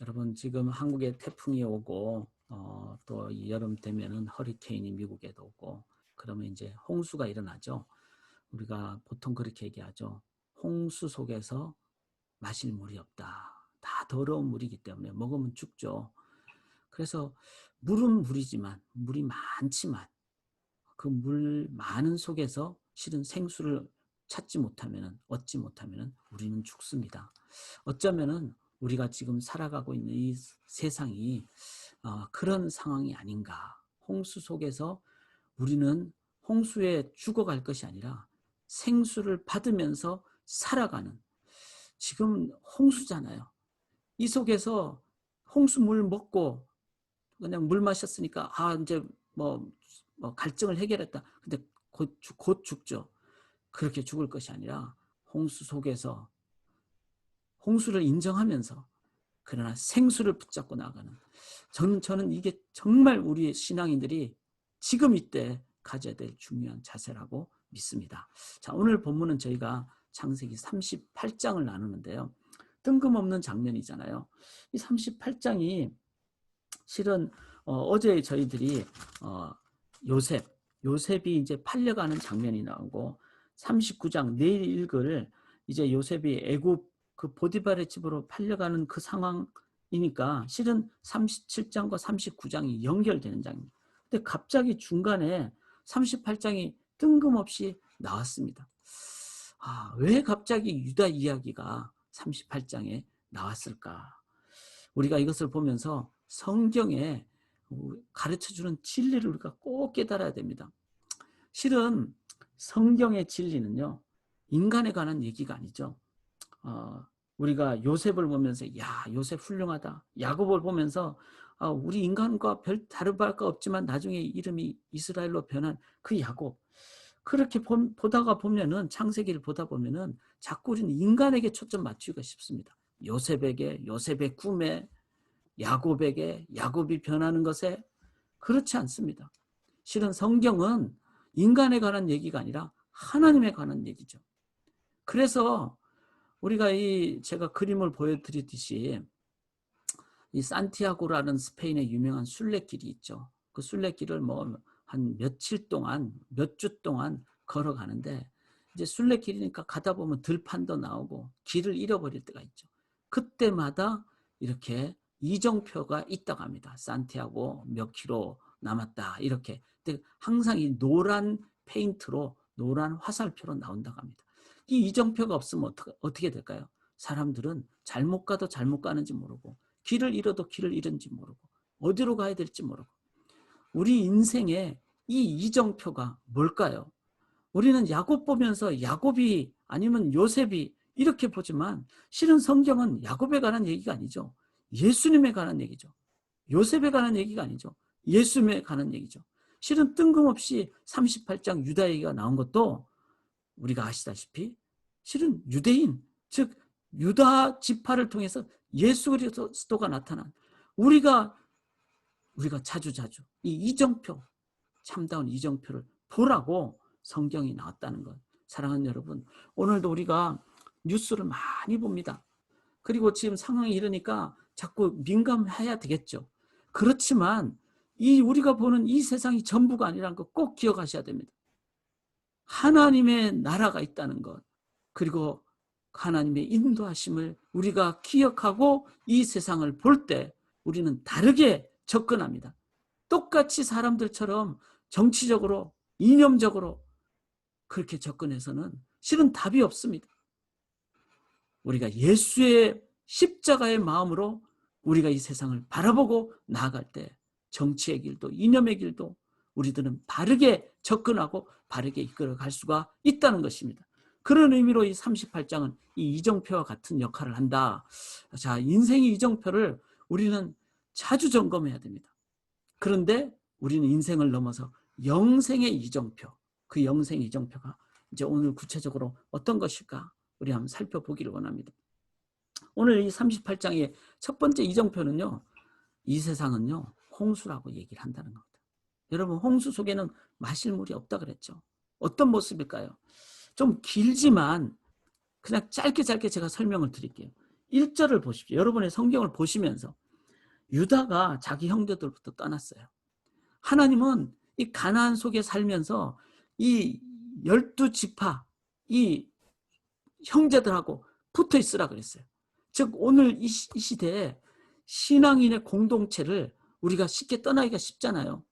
여러분 지금 한국에 태풍이 오고 또 이 여름 되면은 허리케인이 미국에도 오고 그러면 이제 홍수가 일어나죠. 우리가 보통 그렇게 얘기하죠. 홍수 속에서 마실 물이 없다. 다 더러운 물이기 때문에 먹으면 죽죠. 그래서 물은 물이지만 물이 많지만 그 물 많은 속에서 실은 생수를 얻지 못하면은 우리는 죽습니다. 어쩌면은 우리가 지금 살아가고 있는 이 세상이 그런 상황이 아닌가. 홍수 속에서 우리는 홍수에 죽어갈 것이 아니라 생수를 받으면서 살아가는, 지금 홍수잖아요. 이 속에서 홍수물 먹고 그냥 물 마셨으니까 이제 뭐, 갈증을 해결했다. 근데 곧 죽죠. 그렇게 죽을 것이 아니라 홍수 속에서 홍수를 인정하면서 그러나 생수를 붙잡고 나가는, 저는 이게 정말 우리 신앙인들이 지금 이때 가져야 될 중요한 자세라고 믿습니다. 자, 오늘 본문은 저희가 창세기 38장을 나누는데요. 뜬금없는 장면이잖아요. 이 38장이 실은 어제 저희들이 요셉이 이제 팔려가는 장면이 나오고 39장 내일 읽을 이제 요셉이 애굽 그 보디발의 집으로 팔려가는 그 상황이니까 실은 37장과 39장이 연결되는 장입니다. 근데 갑자기 중간에 38장이 뜬금없이 나왔습니다. 왜 갑자기 유다 이야기가 38장에 나왔을까? 우리가 이것을 보면서 성경에 가르쳐주는 진리를 우리가 꼭 깨달아야 됩니다. 실은 성경의 진리는요, 인간에 관한 얘기가 아니죠. 우리가 요셉을 보면서 야, 요셉 훌륭하다. 야곱을 보면서 우리 인간과 별 다를 바가 없지만 나중에 이름이 이스라엘로 변한 그 야곱. 그렇게 보다가 보면은 창세기를 보다 보면은 자꾸 우리는 인간에게 초점 맞추기가 쉽습니다. 요셉의 꿈에, 야곱에게, 야곱이 변하는 것에. 그렇지 않습니다. 실은 성경은 인간에 관한 얘기가 아니라 하나님에 관한 얘기죠. 그래서 우리가 제가 그림을 보여드리듯이 이 산티아고라는 스페인의 유명한 순례길이 있죠. 그 순례길을 한 며칠 동안, 몇 주 동안 걸어가는데 이제 순례길이니까 가다 보면 들판도 나오고 길을 잃어버릴 때가 있죠. 그때마다 이렇게 이정표가 있다고 합니다. 산티아고 몇 킬로 남았다 이렇게. 근데 항상 이 노란 페인트로, 노란 화살표로 나온다고 합니다. 이 이정표가 없으면 어떻게 될까요? 사람들은 잘못 가도 잘못 가는지 모르고 길을 잃어도 길을 잃은지 모르고 어디로 가야 될지 모르고. 우리 인생에 이 이정표가 뭘까요? 우리는 야곱 보면서 야곱이 아니면 요셉이 이렇게 보지만 실은 성경은 야곱에 관한 얘기가 아니죠. 예수님에 관한 얘기죠. 요셉에 관한 얘기가 아니죠. 예수님에 관한 얘기죠. 실은 뜬금없이 38장 유다 얘기가 나온 것도 우리가 아시다시피 실은 유대인, 즉 유다 지파를 통해서 예수 그리스도가 나타난, 우리가 자주 이 이정표, 참다운 이정표를 보라고 성경이 나왔다는 것. 사랑하는 여러분, 오늘도 우리가 뉴스를 많이 봅니다. 그리고 지금 상황이 이러니까 자꾸 민감해야 되겠죠. 그렇지만 우리가 보는 이 세상이 전부가 아니라는 것 꼭 기억하셔야 됩니다. 하나님의 나라가 있다는 것, 그리고 하나님의 인도하심을 우리가 기억하고 이 세상을 볼 때 우리는 다르게 접근합니다. 똑같이 사람들처럼 정치적으로, 이념적으로 그렇게 접근해서는 실은 답이 없습니다. 우리가 예수의 십자가의 마음으로 우리가 이 세상을 바라보고 나아갈 때 정치의 길도 이념의 길도 우리들은 바르게 접근하고 바르게 이끌어갈 수가 있다는 것입니다. 그런 의미로 이 38장은 이 이정표와 같은 역할을 한다. 자, 인생의 이정표를 우리는 자주 점검해야 됩니다. 그런데 우리는 인생을 넘어서 영생의 이정표, 그 영생의 이정표가 이제 오늘 구체적으로 어떤 것일까 우리 한번 살펴보기를 원합니다. 오늘 이 38장의 첫 번째 이정표는요, 이 세상은요 홍수라고 얘기를 한다는 겁니다. 여러분, 홍수 속에는 마실 물이 없다 그랬죠. 어떤 모습일까요? 좀 길지만 그냥 짧게 제가 설명을 드릴게요. 1절을 보십시오. 여러분의 성경을 보시면서 유다가 자기 형제들부터 떠났어요. 하나님은 이 가나안 속에 살면서 이 12지파 이 형제들하고 붙어 있으라 그랬어요. 즉 오늘 이 시대에 신앙인의 공동체를 우리가 쉽게 떠나기가 쉽잖아요.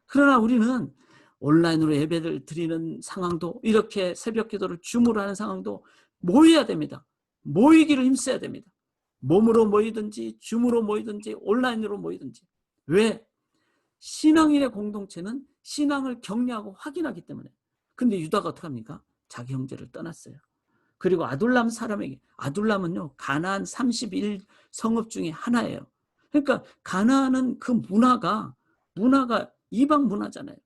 그러나 우리는 온라인으로 예배를 드리는 상황도, 이렇게 새벽 기도를 줌으로 하는 상황도 모여야 됩니다. 모이기를 힘써야 됩니다. 몸으로 모이든지 줌으로 모이든지 온라인으로 모이든지. 왜? 신앙인의 공동체는 신앙을 격려하고 확인하기 때문에. 근데 유다가 어떻게 합니까? 자기 형제를 떠났어요. 그리고 아둘람 사람에게, 아둘람은요 가나안 31 성읍 중에 하나예요. 그러니까 가나안은 그 문화가 이방 문화잖아요.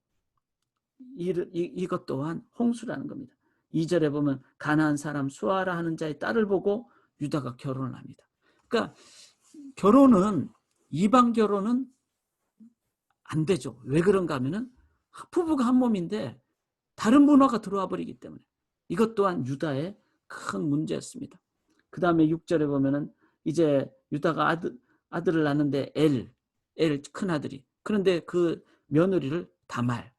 이것 또한 홍수라는 겁니다. 2절에 보면 가나안 사람 수아라 하는 자의 딸을 보고 유다가 결혼을 합니다. 그러니까 이방 결혼은 안 되죠. 왜 그런가 하면은 부부가 한 몸인데 다른 문화가 들어와 버리기 때문에. 이것 또한 유다의 큰 문제였습니다. 그 다음에 6절에 보면은 이제 유다가 아들을 낳는데 큰 아들이. 그런데 그 며느리를 다말,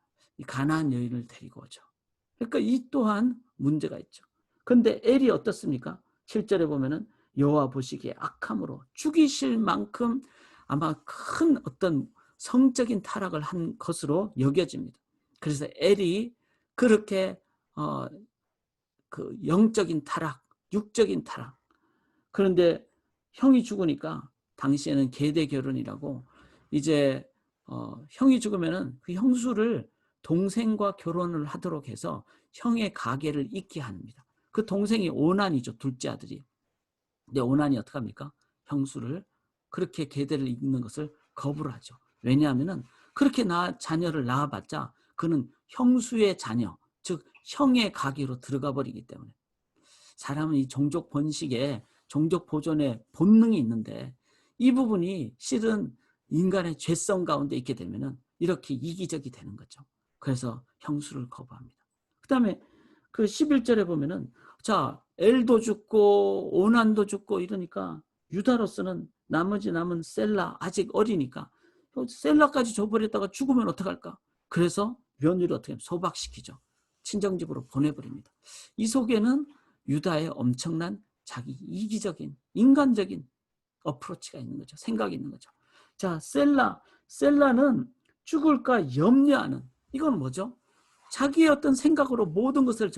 가나안 여인을 데리고 오죠. 그러니까 이 또한 문제가 있죠. 그런데 엘이 어떻습니까? 7절에 보면은 여호와 보시기에 악함으로 죽이실 만큼 아마 큰 어떤 성적인 타락을 한 것으로 여겨집니다. 그래서 엘이 그렇게 그 영적인 타락, 육적인 타락. 그런데 형이 죽으니까 당시에는 계대 결혼이라고 이제 형이 죽으면은 그 형수를 동생과 결혼을 하도록 해서 형의 가계를 잇게 합니다. 그 동생이 오난이죠, 둘째 아들이. 근데 오난이 어떻게 합니까? 형수를 그렇게 계대를 잇는 것을 거부를 하죠. 왜냐하면은 그렇게 자녀를 낳아봤자 그는 형수의 자녀, 즉 형의 가계로 들어가 버리기 때문에. 사람은 이 종족 번식에, 종족 보존에 본능이 있는데 이 부분이 실은 인간의 죄성 가운데 있게 되면은 이렇게 이기적이 되는 거죠. 그래서 형수를 거부합니다. 그 다음에 그 11절에 보면은 자, 엘도 죽고 오난도 죽고 이러니까 유다로서는 나머지 남은 셀라 아직 어리니까 셀라까지 줘버렸다가 죽으면 어떡할까? 그래서 며느리를 어떻게 소박시키죠. 친정집으로 보내버립니다. 이 속에는 유다의 엄청난 자기 이기적인 인간적인 어프로치가 있는 거죠. 생각이 있는 거죠. 자, 셀라는 죽을까 염려하는, 이건 뭐죠? 자기의 어떤 생각으로 모든 것을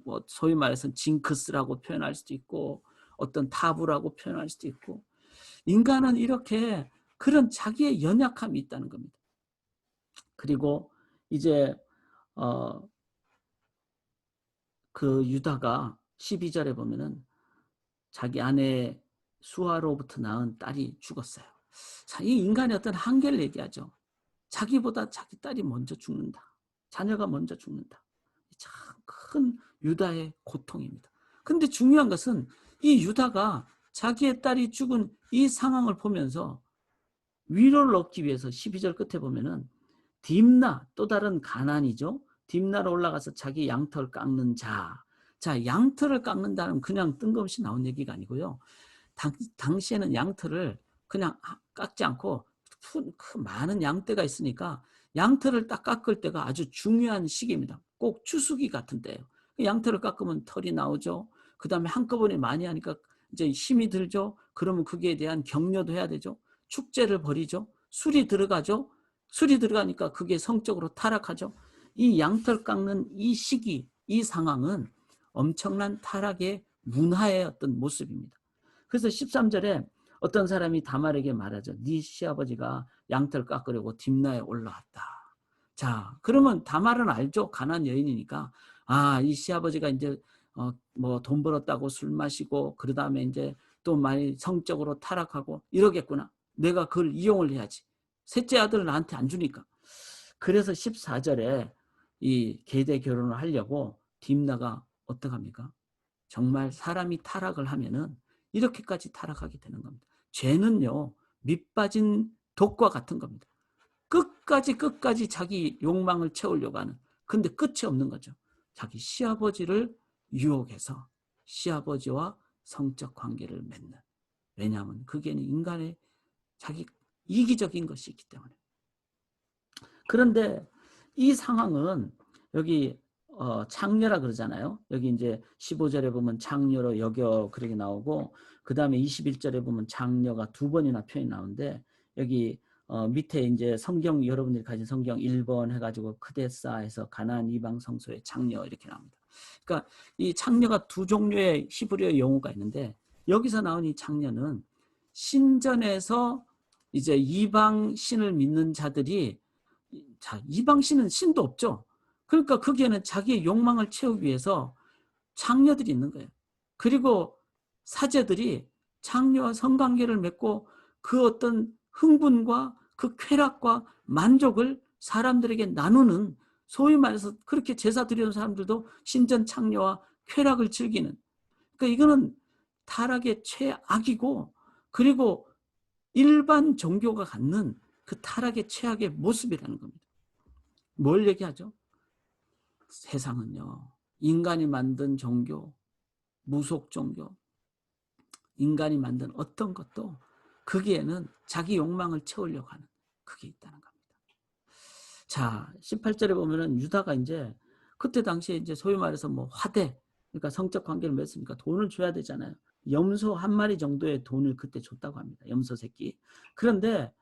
뭐 소위 말해서 징크스라고 표현할 수도 있고 어떤 타부라고 표현할 수도 있고, 인간은 이렇게 그런 자기의 연약함이 있다는 겁니다. 그리고 이제 그 유다가 12절에 보면은 자기 아내 수아로부터 낳은 딸이 죽었어요. 자, 이 인간의 어떤 한계를 얘기하죠. 자기보다 자기 딸이 먼저 죽는다. 자녀가 먼저 죽는다. 참 큰 유다의 고통입니다. 근데 중요한 것은 이 유다가 자기의 딸이 죽은 이 상황을 보면서 위로를 얻기 위해서 12절 끝에 보면은 딥나, 또 다른 가난이죠. 딥나로 올라가서 자기 양털 깎는 자. 자, 양털을 깎는다는 그냥 뜬금없이 나온 얘기가 아니고요. 당시에는 양털을 그냥 깎지 않고 많은 양떼가 있으니까 양털을 딱 깎을 때가 아주 중요한 시기입니다. 꼭 추수기 같은 때예요. 양털을 깎으면 털이 나오죠. 그 다음에 한꺼번에 많이 하니까 이제 힘이 들죠. 그러면 그게 대한 격려도 해야 되죠. 축제를 벌이죠. 술이 들어가죠. 술이 들어가니까 그게 성적으로 타락하죠. 이 양털 깎는 이 시기, 이 상황은 엄청난 타락의 문화의 어떤 모습입니다. 그래서 13절에 어떤 사람이 다말에게 말하죠. 네 시아버지가 양털 깎으려고 딥나에 올라왔다. 자, 그러면 다말은 알죠. 가난안 여인이니까. 아, 이 시아버지가 이제 뭐 돈 벌었다고 술 마시고 그 다음에 이제 또 많이 성적으로 타락하고 이러겠구나. 내가 그걸 이용을 해야지. 셋째 아들을 나한테 안 주니까. 그래서 14절에 이 계대 결혼을 하려고 딥나가 어떡합니까? 정말 사람이 타락을 하면은 이렇게까지 타락하게 되는 겁니다. 죄는요, 밑빠진 독과 같은 겁니다. 끝까지 자기 욕망을 채우려고 하는, 근데 끝이 없는 거죠. 자기 시아버지를 유혹해서 시아버지와 성적 관계를 맺는, 왜냐하면 거기에는 인간의 자기 이기적인 것이 있기 때문에. 그런데 이 상황은 여기 창녀라 그러잖아요. 여기 이제 15절에 보면 창녀로 여겨 그렇게 나오고, 그 다음에 21절에 보면 창녀가 2번이나 표현이 나오는데, 여기 밑에 이제 성경, 여러분들이 가진 성경 1번 해가지고 크데사에서 가나안 이방 성소의 창녀 이렇게 나옵니다. 그러니까 이 창녀가 2종류의 히브리어 용어가 있는데, 여기서 나온 이 창녀는 신전에서 이제 이방 신을 믿는 자들이, 자, 이방 신은 신도 없죠. 그러니까 거기에는 자기의 욕망을 채우기 위해서 창녀들이 있는 거예요. 그리고 사제들이 창녀와 성관계를 맺고 그 어떤 흥분과 그 쾌락과 만족을 사람들에게 나누는, 소위 말해서 그렇게 제사 드리는 사람들도 신전 창녀와 쾌락을 즐기는, 그러니까 이거는 타락의 최악이고, 그리고 일반 종교가 갖는 그 타락의 최악의 모습이라는 겁니다. 뭘 얘기하죠? 세상은요, 인간이 만든 종교, 무속 종교, 인간이 만든 어떤 것도 거기에는 자기 욕망을 채우려고 하는 그게 있다는 겁니다. 자, 18절에 보면은 유다가 이제 그때 당시에 이제 소위 말해서 뭐 화대, 그러니까 성적 관계를 맺으니까 돈을 줘야 되잖아요. 염소 한 마리 정도의 돈을 그때 줬다고 합니다. 염소 새끼. 그런데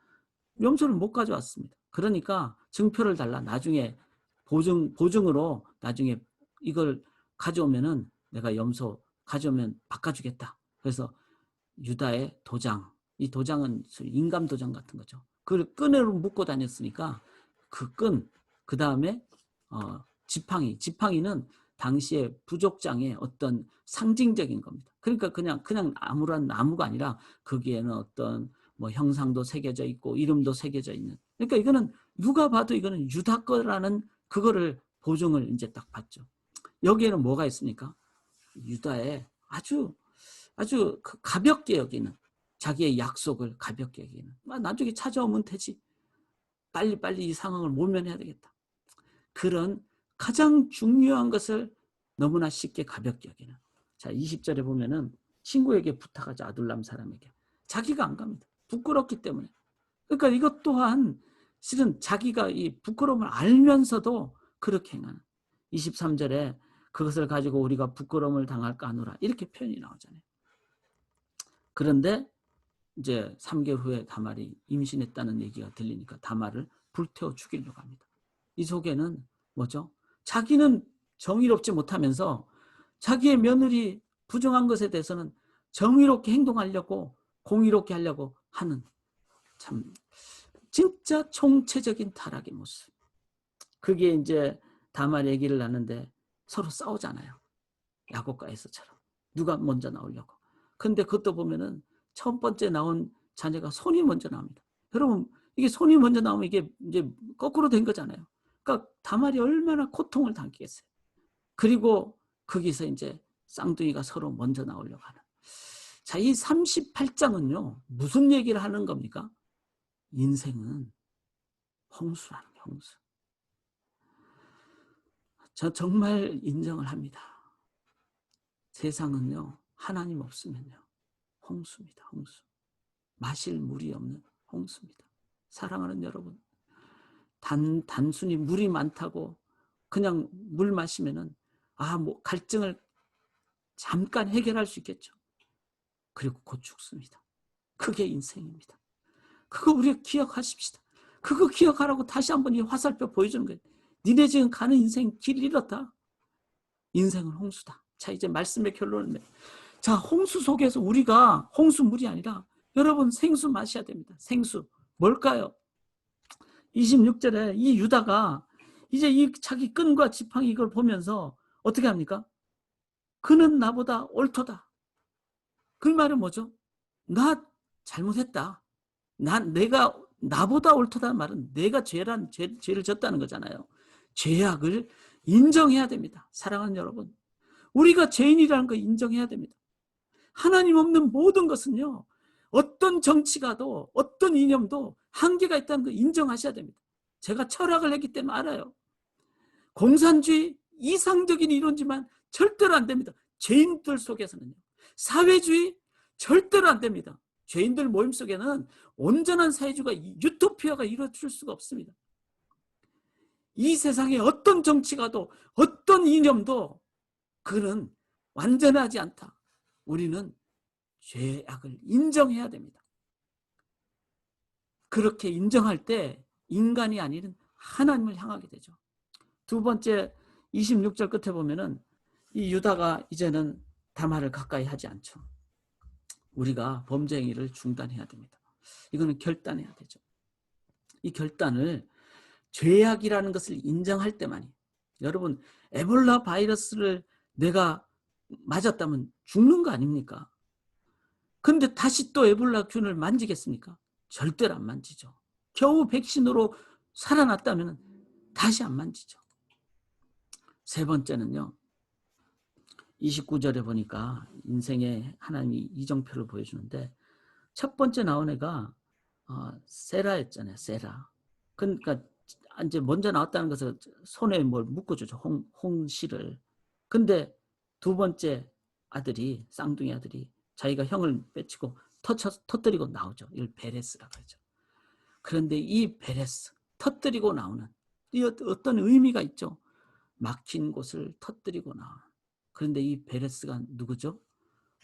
염소를 못 가져왔습니다. 그러니까 증표를 달라. 나중에 보증으로 나중에 이걸 가져오면은 내가 염소 가져오면 바꿔주겠다. 그래서 유다의 도장, 이 도장은 인감 도장 같은 거죠. 그걸 끈으로 묶고 다녔으니까 그 끈, 그 다음에 지팡이는 당시에 부족장의 어떤 상징적인 겁니다. 그러니까 그냥 아무런 나무가 아니라 거기에는 어떤 뭐 형상도 새겨져 있고 이름도 새겨져 있는. 그러니까 이거는 누가 봐도 이거는 유다 거라는 그거를 보증을 이제 딱 받죠. 여기에는 뭐가 있습니까? 유다의 아주 가볍게 여기는, 자기의 약속을 가볍게 여기는, 나중에 찾아오면 되지, 빨리 이 상황을 모면해야 되겠다, 그런 가장 중요한 것을 너무나 쉽게 가볍게 여기는. 자, 20절에 보면은 친구에게 부탁하자, 아둘람 사람에게. 자기가 안 갑니다. 부끄럽기 때문에. 그러니까 이것 또한 실은 자기가 이 부끄러움을 알면서도 그렇게 행하는. 23절에 그것을 가지고 우리가 부끄러움을 당할까 하노라, 이렇게 표현이 나오잖아요. 그런데 이제 3개월 후에 다말이 임신했다는 얘기가 들리니까 다말을 불태워 죽이려고 합니다. 이 속에는 뭐죠? 자기는 정의롭지 못하면서 자기의 며느리 부정한 것에 대해서는 정의롭게 행동하려고, 공의롭게 하려고 하는, 참 진짜 총체적인 타락의 모습. 그게 이제 다말 얘기를 하는데 서로 싸우잖아요. 야곱과에서처럼 누가 먼저 나오려고. 근데 그것도 보면은 첫 번째 나온 자녀가 손이 먼저 나옵니다. 여러분, 이게 손이 먼저 나오면 이게 이제 거꾸로 된 거잖아요. 그러니까 다말이 얼마나 고통을 당기겠어요. 그리고 거기서 이제 쌍둥이가 서로 먼저 나오려고 하는. 자, 이 38장은요, 무슨 얘기를 하는 겁니까? 인생은 홍수라는 게, 홍수. 저 정말 인정을 합니다. 세상은요, 하나님 없으면요, 홍수입니다. 홍수. 마실 물이 없는 홍수입니다. 사랑하는 여러분, 단순히 물이 많다고 그냥 물 마시면은 뭐 갈증을 잠깐 해결할 수 있겠죠. 그리고 곧 죽습니다. 그게 인생입니다. 그거 우리가 기억하십시다. 그거 기억하라고 다시 한번 이 화살표 보여주는 거예요. 니네 지금 가는 인생 길 잃었다. 인생은 홍수다. 자, 이제 말씀의 결론은, 자, 홍수 속에서 우리가 홍수물이 아니라 여러분 생수 마셔야 됩니다. 생수. 뭘까요? 26절에 이 유다가 이제 이 자기 끈과 지팡이 이걸 보면서 어떻게 합니까? 그는 나보다 옳도다. 그 말은 뭐죠? 나 잘못했다. 내가 나보다 옳다는 말은 내가 죄를 졌다는 거잖아요. 죄악을 인정해야 됩니다. 사랑하는 여러분, 우리가 죄인이라는 걸 인정해야 됩니다. 하나님 없는 모든 것은요, 어떤 정치가도 어떤 이념도 한계가 있다는 걸 인정하셔야 됩니다. 제가 철학을 했기 때문에 알아요. 공산주의 이상적인 이론이지만 절대로 안 됩니다. 죄인들 속에서는요. 사회주의 절대로 안 됩니다. 죄인들 모임 속에는 온전한 사회주의가 유토피아가 이루어질 수가 없습니다. 이 세상에 어떤 정치가도 어떤 이념도 그는 완전하지 않다. 우리는 죄악을 인정해야 됩니다. 그렇게 인정할 때 인간이 아닌 하나님을 향하게 되죠. 두 번째 26절 끝에 보면은 이 유다가 이제는 다말을 가까이 하지 않죠. 우리가 범죄 행위를 중단해야 됩니다. 이거는 결단해야 되죠. 이 결단을 죄악이라는 것을 인정할 때만이. 여러분, 에볼라 바이러스를 내가 맞았다면 죽는 거 아닙니까? 근데 다시 또 에볼라균을 만지겠습니까? 절대로 안 만지죠. 겨우 백신으로 살아났다면 다시 안 만지죠. 세 번째는요. 29절에 보니까 인생의 하나님이 이정표를 보여주는데 첫 번째 나온 애가 세라였잖아요. 세라. 그러니까 이제 먼저 나왔다는 것은 손에 뭘 묶어주죠. 홍실을. 근데 두 번째 아들이, 쌍둥이 아들이 자기가 형을 빼치고 터뜨리고 나오죠. 이걸 베레스라고 하죠. 그런데 이 베레스, 터뜨리고 나오는 이 어떤 의미가 있죠. 막힌 곳을 터뜨리고 나오는. 그런데 이 베레스가 누구죠?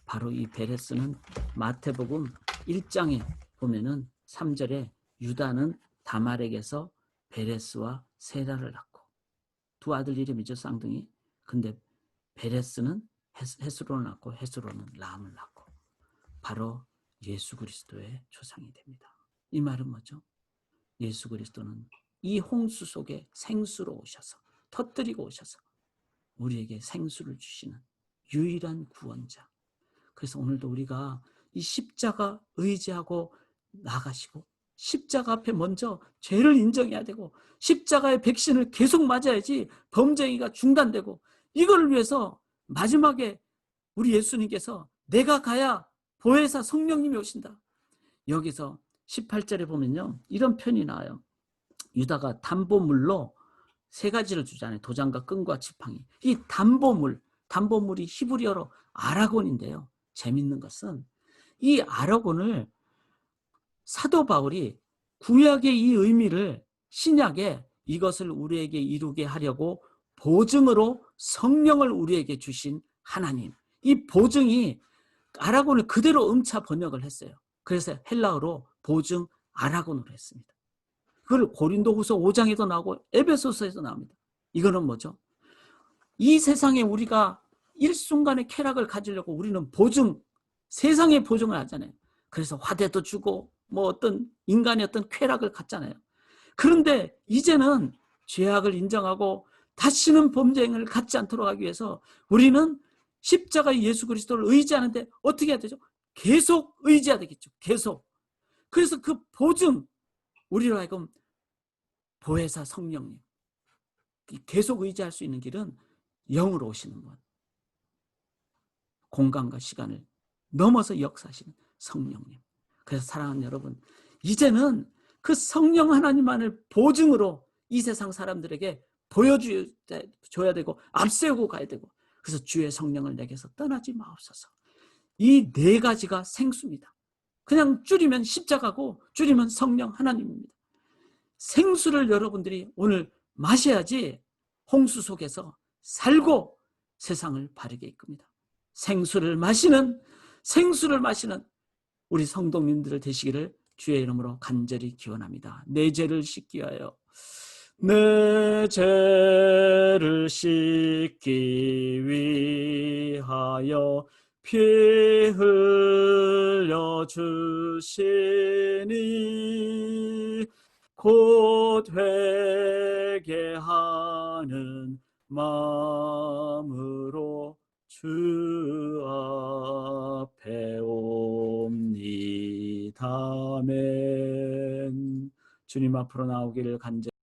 바로 이 베레스는 마태복음 1장에 보면은 3절에 유다는 다말에게서 베레스와 세라를 낳고 두 아들 이름이죠. 쌍둥이. 근데 베레스는 헤스론을 낳고 헤스론은 람을 낳고 바로 예수 그리스도의 조상이 됩니다. 이 말은 뭐죠? 예수 그리스도는 이 홍수 속에 생수로 오셔서 터뜨리고 오셔서 우리에게 생수를 주시는 유일한 구원자. 그래서 오늘도 우리가 이 십자가 의지하고 나가시고 십자가 앞에 먼저 죄를 인정해야 되고 십자가의 백신을 계속 맞아야지 범죄가 중단되고 이걸 위해서 마지막에 우리 예수님께서 내가 가야 보혜사 성령님이 오신다. 여기서 18절에 보면요. 이런 편이 나와요. 유다가 담보물로 세 가지를 주잖아요. 도장과 끈과 지팡이. 이 담보물이 히브리어로 아라곤인데요. 재밌는 것은 이 아라곤을 사도 바울이 구약의 이 의미를 신약에 이것을 우리에게 이루게 하려고 보증으로 성령을 우리에게 주신 하나님. 이 보증이 아라곤을 그대로 음차 번역을 했어요. 그래서 헬라어로 보증 아라곤으로 했습니다. 그걸 고린도후서 5장에도 나오고 에베소서에도 나옵니다. 이거는 뭐죠? 이 세상에 우리가 일순간의 쾌락을 가지려고 우리는 세상의 보증을 하잖아요. 그래서 화대도 주고 뭐 어떤 인간의 어떤 쾌락을 갖잖아요. 그런데 이제는 죄악을 인정하고 다시는 범죄 행위를 갖지 않도록 하기 위해서 우리는 십자가의 예수 그리스도를 의지하는데 어떻게 해야 되죠? 계속 의지해야 되겠죠. 계속. 그래서 그 보증, 우리로 하여금 보혜사 성령님, 계속 의지할 수 있는 길은 영으로 오시는 분, 공간과 시간을 넘어서 역사하시는 성령님. 그래서 사랑하는 여러분, 이제는 그 성령 하나님만을 보증으로 이 세상 사람들에게 보여줘야 되고 앞세우고 가야 되고, 그래서 주의 성령을 내게서 떠나지 마옵소서. 이 네 가지가 생수입니다. 그냥 줄이면 십자가고 줄이면 성령 하나님입니다. 생수를 여러분들이 오늘 마셔야지 홍수 속에서 살고 세상을 바르게 이끕니다. 생수를 마시는 우리 성도님들 되시기를 주의 이름으로 간절히 기원합니다. 내 죄를 씻기 위하여, 내 죄를 씻기 위하여 피 흘려 주시니 곧 회개하는 마음으로 주 앞에 옵니다. 아멘. 주님 앞으로 나오기를 간절히